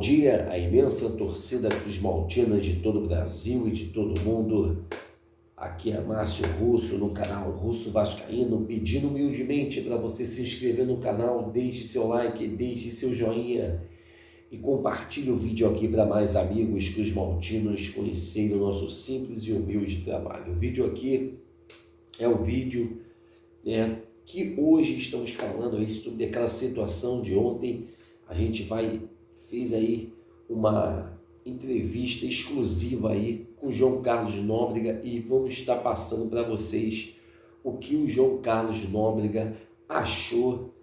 dia, a imensa torcida cruzmaltina de todo o Brasil e de todo o mundo. Aqui é Márcio Russo, no canal Russo Vascaíno, pedindo humildemente para você se inscrever no canal, deixe seu like, deixe seu joinha e compartilhe o vídeo aqui para mais amigos cruzmaltinos conhecerem o nosso simples e humilde trabalho. O vídeo aqui é o vídeo que hoje estamos falando aí sobre aquela situação de ontem. A gente fez aí uma entrevista exclusiva aí com o João Carlos Nóbrega e vamos estar passando para vocês o que o João Carlos Nóbrega achou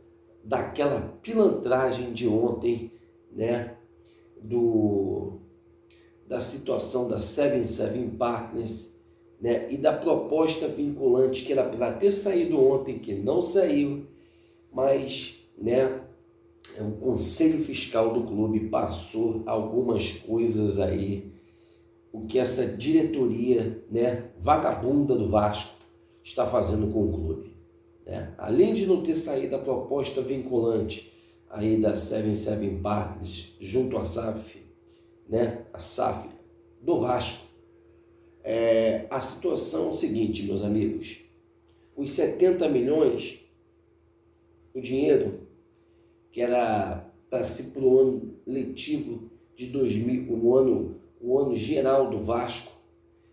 daquela pilantragem de ontem, da situação da 77 Partners, e da proposta vinculante que era para ter saído ontem, que não saiu, mas o Conselho Fiscal do clube passou algumas coisas aí, o que essa diretoria vagabunda do Vasco está fazendo com o clube. Além de não ter saído a proposta vinculante aí da 77 Partners junto à SAF, a SAF do Vasco, a situação é o seguinte, meus amigos: os 70 milhões, o dinheiro que era para ser para o ano letivo de 2000, o ano geral do Vasco,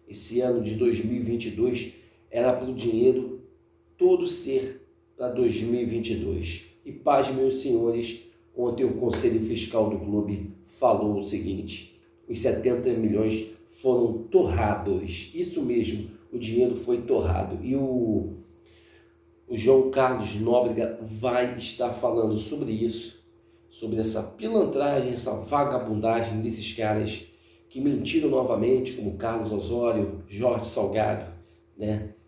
esse ano de 2022, era para o dinheiro todo ser para 2022. E pasmem, meus senhores, ontem o Conselho Fiscal do clube falou o seguinte: os 70 milhões foram torrados. Isso mesmo, o dinheiro foi torrado. E o João Carlos Nóbrega vai estar falando sobre isso, sobre essa pilantragem, essa vagabundagem desses caras que mentiram novamente, como Carlos Osório, Jorge Salgado,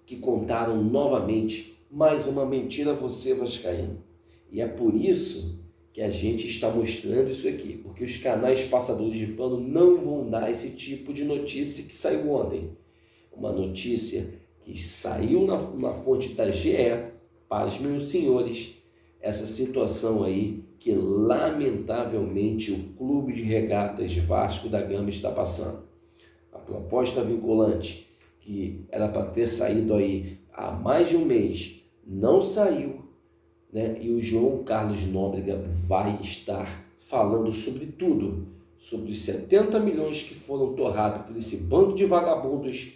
que contaram novamente mais uma mentira a você, vascaíno. E é por isso que a gente está mostrando isso aqui, porque os canais passadores de pano não vão dar esse tipo de notícia que saiu ontem. Uma notícia que saiu na fonte da GE, pasmem os senhores, essa situação aí que lamentavelmente o Clube de Regatas Vasco da Gama está passando. A proposta vinculante, que era para ter saído aí há mais de um mês, não saiu, e o João Carlos Nóbrega vai estar falando sobre tudo, sobre os 70 milhões que foram torrados por esse bando de vagabundos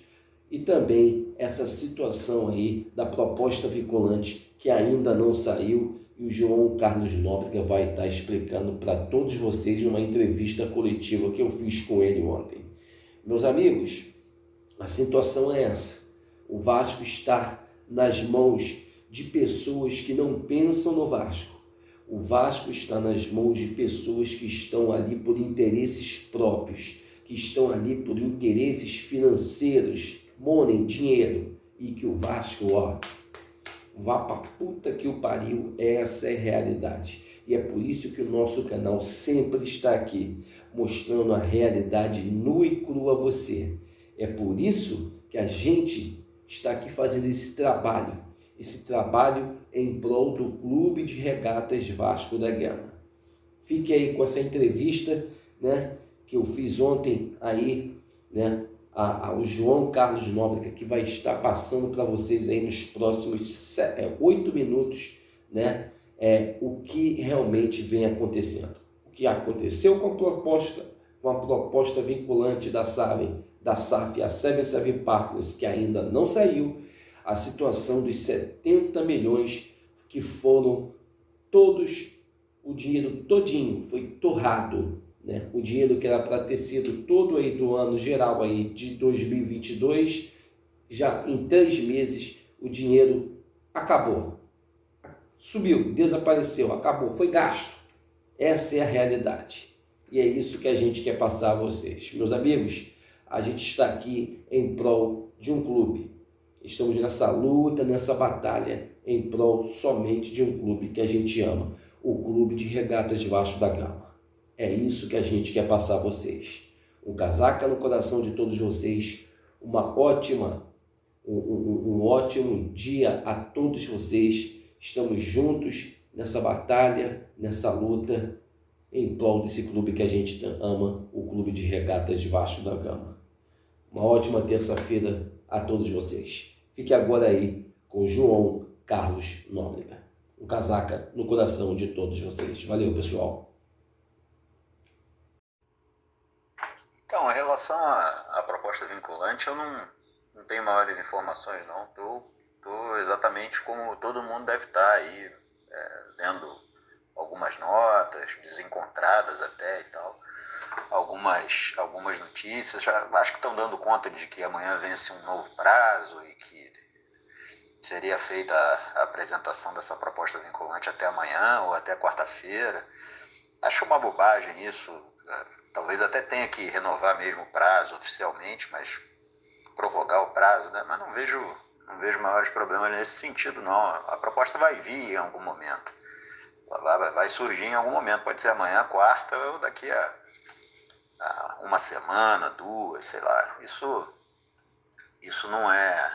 e também essa situação aí da proposta vinculante que ainda não saiu, e o João Carlos Nóbrega vai estar explicando para todos vocês numa entrevista coletiva que eu fiz com ele ontem. Meus amigos, a situação é essa: o Vasco está nas mãos de pessoas que não pensam no Vasco. O Vasco está nas mãos de pessoas que estão ali por interesses próprios, que estão ali por interesses financeiros, money, dinheiro, e que o Vasco, vá pra puta que o pariu. Essa é a realidade. E é por isso que o nosso canal sempre está aqui, mostrando a realidade nua e crua a você. É por isso que a gente está aqui fazendo esse trabalho em prol do Clube de Regatas Vasco da Gama. Fique aí com essa entrevista, que eu fiz ontem aí, ao João Carlos Nóbrega, que vai estar passando para vocês aí nos próximos 8 minutos, o que realmente vem acontecendo. O que aconteceu com a proposta vinculante da SAF, a 77 Partners, que ainda não saiu, a situação dos 70 milhões que foram todos, o dinheiro todinho foi torrado, o dinheiro que era para ter sido todo aí do ano geral aí de 2022, já em 3 meses o dinheiro acabou, subiu, desapareceu, acabou, foi gasto. Essa é a realidade e é isso que a gente quer passar a vocês. Meus amigos, a gente está aqui em prol de um clube. Estamos nessa luta, nessa batalha em prol somente de um clube que a gente ama, o Clube de Regatas Vasco da Gama. É isso que a gente quer passar a vocês. Um casaca no coração de todos vocês, um ótimo dia a todos vocês. Estamos juntos nessa batalha, nessa luta, em prol desse clube que a gente ama, o Clube de Regatas Vasco da Gama. Uma ótima terça-feira a todos vocês. Fique agora aí com João Carlos Nóbrega. Um casaca no coração de todos vocês. Valeu, pessoal. Então, em relação à proposta vinculante, eu não tenho maiores informações, não. Tô exatamente como todo mundo deve estar aí, lendo algumas notas, desencontradas até e tal, algumas notícias. Já acho que estão dando conta de que amanhã vence um novo prazo e que seria feita a apresentação dessa proposta vinculante até amanhã ou até quarta-feira. Acho uma bobagem isso. Talvez até tenha que renovar mesmo o prazo oficialmente, mas prorrogar o prazo, né? Mas não vejo maiores problemas nesse sentido, não. A proposta vai vir em algum momento. Ela vai surgir em algum momento. Pode ser amanhã, quarta, ou daqui a uma semana, duas, sei lá. Isso não é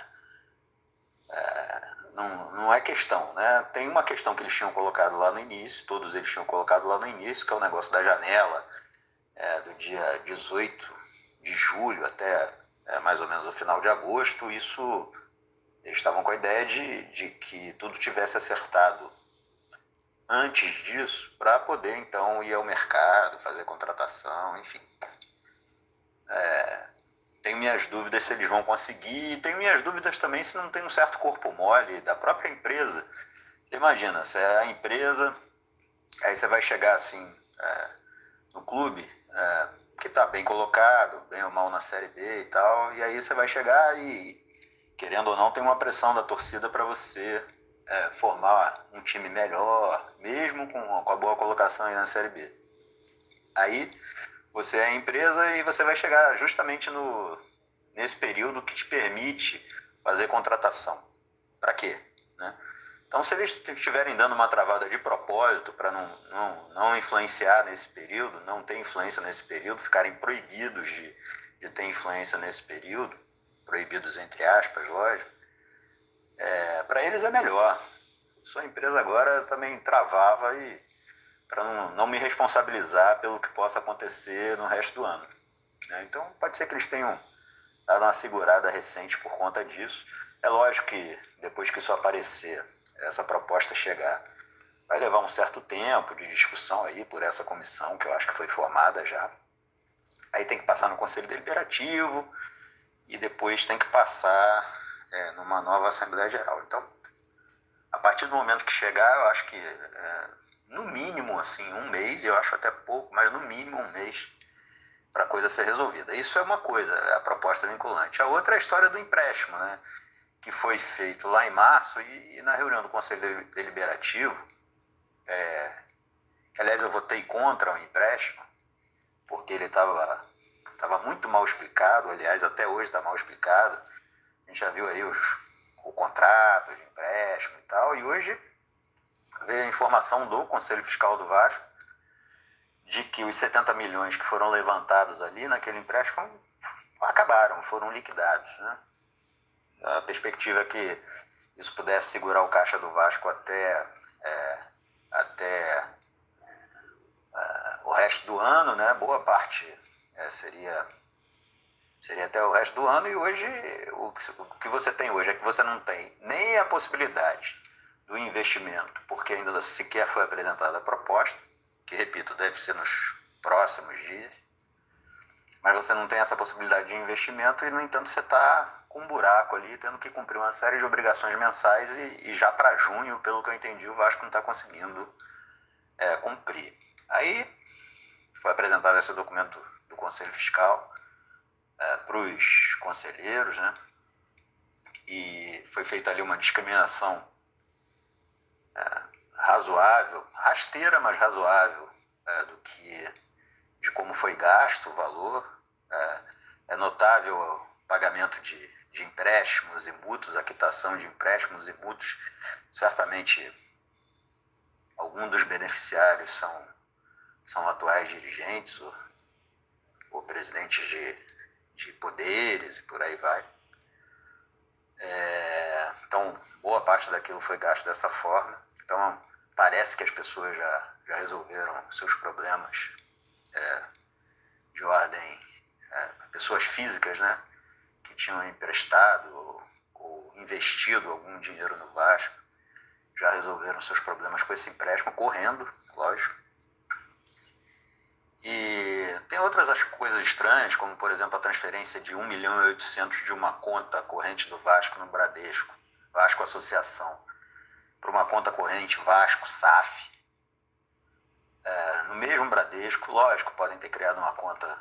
questão, né? Tem uma questão que eles tinham colocado lá no início, todos eles tinham colocado lá no início, que é o negócio da janela, do dia 18 de julho até mais ou menos o final de agosto. Isso, eles estavam com a ideia de que tudo tivesse acertado antes disso, para poder então ir ao mercado, fazer contratação, enfim. Tenho minhas dúvidas se eles vão conseguir, e tenho minhas dúvidas também se não tem um certo corpo mole da própria empresa. Imagina, se é a empresa, aí você vai chegar assim no clube, que está bem colocado, bem ou mal na Série B e tal, e aí você vai chegar e, querendo ou não, tem uma pressão da torcida para você formar um time melhor, mesmo com a boa colocação aí na Série B. Aí você é a empresa e você vai chegar justamente nesse período que te permite fazer contratação. Para quê? Né? Então, se eles estiverem dando uma travada de propósito para não influenciar nesse período, não ter influência nesse período, ficarem proibidos de ter influência nesse período, proibidos entre aspas, lógico, para eles é melhor. Sua empresa agora também travava para não me responsabilizar pelo que possa acontecer no resto do ano. Né? Então, pode ser que eles tenham dado uma segurada recente por conta disso. É lógico que depois que isso aparecer, essa proposta chegar, vai levar um certo tempo de discussão aí por essa comissão, que eu acho que foi formada já. Aí tem que passar no Conselho Deliberativo e depois tem que passar numa nova Assembleia Geral. Então, a partir do momento que chegar, eu acho que no mínimo assim, um mês, eu acho até pouco, mas no mínimo um mês para a coisa ser resolvida. Isso é uma coisa, a proposta vinculante. A outra é a história do empréstimo, né? Que foi feito lá em março e na reunião do Conselho Deliberativo, que aliás eu votei contra o empréstimo, porque ele estava muito mal explicado, aliás até hoje está mal explicado. A gente já viu aí o contrato de empréstimo e tal, e hoje veio a informação do Conselho Fiscal do Vasco de que os 70 milhões que foram levantados ali naquele empréstimo acabaram, foram liquidados. Né? A perspectiva é que isso pudesse segurar o caixa do Vasco até o resto do ano, né? Boa parte seria até o resto do ano, e hoje o que você tem hoje é que você não tem nem a possibilidade do investimento, porque ainda sequer foi apresentada a proposta, que, repito, deve ser nos próximos dias, mas você não tem essa possibilidade de investimento e, no entanto, você está com um buraco ali, tendo que cumprir uma série de obrigações mensais e já para junho, pelo que eu entendi, o Vasco não está conseguindo cumprir. Aí foi apresentado esse documento do Conselho Fiscal para os conselheiros, né? E foi feita ali uma discriminação razoável, rasteira, mas razoável, de como foi gasto o valor. É notável o pagamento de empréstimos e mútuos, a quitação de empréstimos e mútuos. Certamente, alguns dos beneficiários são atuais dirigentes ou presidentes de poderes e por aí vai. Então, boa parte daquilo foi gasto dessa forma. Então, parece que as pessoas já resolveram seus problemas de ordem, pessoas físicas, né, que tinham emprestado ou investido algum dinheiro no Vasco, já resolveram seus problemas com esse empréstimo, correndo, lógico. E tem outras coisas estranhas, como, por exemplo, a transferência de 1.800.000 de uma conta corrente do Vasco no Bradesco, Vasco Associação, para uma conta corrente Vasco SAF. No mesmo Bradesco, lógico, podem ter criado uma conta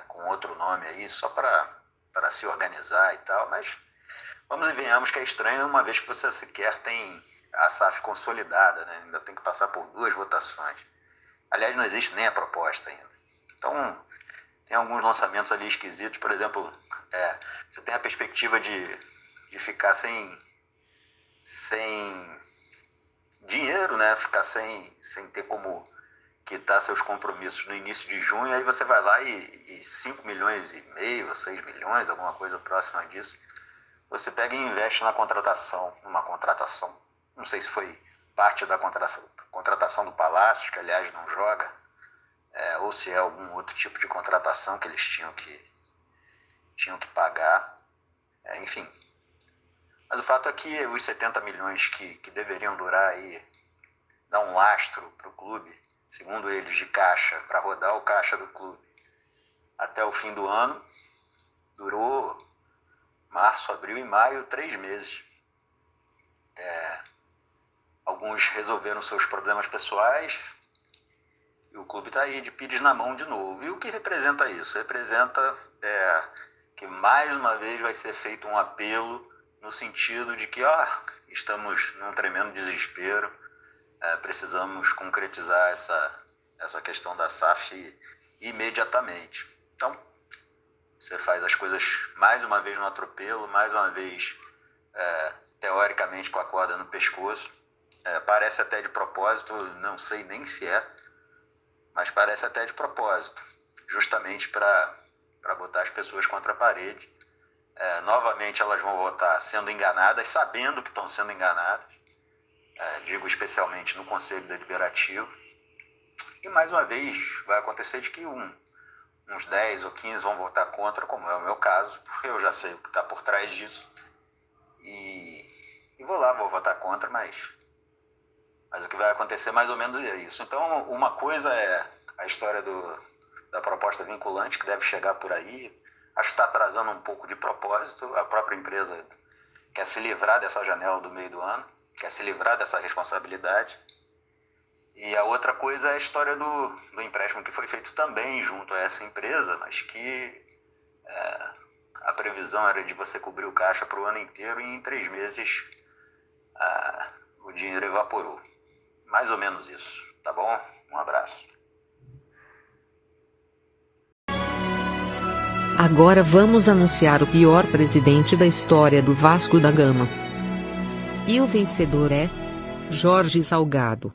com outro nome aí, só para se organizar e tal, mas vamos e venhamos que é estranho, uma vez que você sequer tem a SAF consolidada, né? Ainda tem que passar por 2 votações. Aliás, não existe nem a proposta ainda. Então, tem alguns lançamentos ali esquisitos. Por exemplo, você tem a perspectiva de ficar sem dinheiro, né? Ficar sem ter como quitar seus compromissos no início de junho. Aí você vai lá e 5,5 milhões ou 6 milhões, alguma coisa próxima disso, você pega e investe numa contratação. Não sei se foi parte da contratação do Palácio, que aliás não joga, ou se é algum outro tipo de contratação que eles tinham que pagar, enfim. Mas o fato é que os 70 milhões que deveriam durar aí, dar um lastro para o clube, segundo eles, de caixa, para rodar o caixa do clube até o fim do ano, durou março, abril e maio, 3 meses. Alguns resolveram seus problemas pessoais e o clube está aí de pires na mão de novo. E o que representa isso? Representa que mais uma vez vai ser feito um apelo no sentido de que estamos num tremendo desespero, precisamos concretizar essa questão da SAF imediatamente. Então, você faz as coisas mais uma vez no atropelo, mais uma vez, teoricamente, com a corda no pescoço. Parece até de propósito, não sei nem se mas parece até de propósito, justamente para botar as pessoas contra a parede. Novamente elas vão votar sendo enganadas, sabendo que estão sendo enganadas, digo especialmente no Conselho Deliberativo, e mais uma vez vai acontecer de que uns 10 ou 15 vão votar contra, como é o meu caso, porque eu já sei o que está por trás disso, e vou votar contra, mas o que vai acontecer mais ou menos é isso. Então, uma coisa é a história da proposta vinculante, que deve chegar por aí. Acho que está atrasando um pouco de propósito. A própria empresa quer se livrar dessa janela do meio do ano, quer se livrar dessa responsabilidade. E a outra coisa é a história do empréstimo que foi feito também junto a essa empresa, mas que a previsão era de você cobrir o caixa para o ano inteiro e em 3 meses o dinheiro evaporou. Mais ou menos isso, tá bom? Um abraço. Agora vamos anunciar o pior presidente da história do Vasco da Gama. E o vencedor é Jorge Salgado.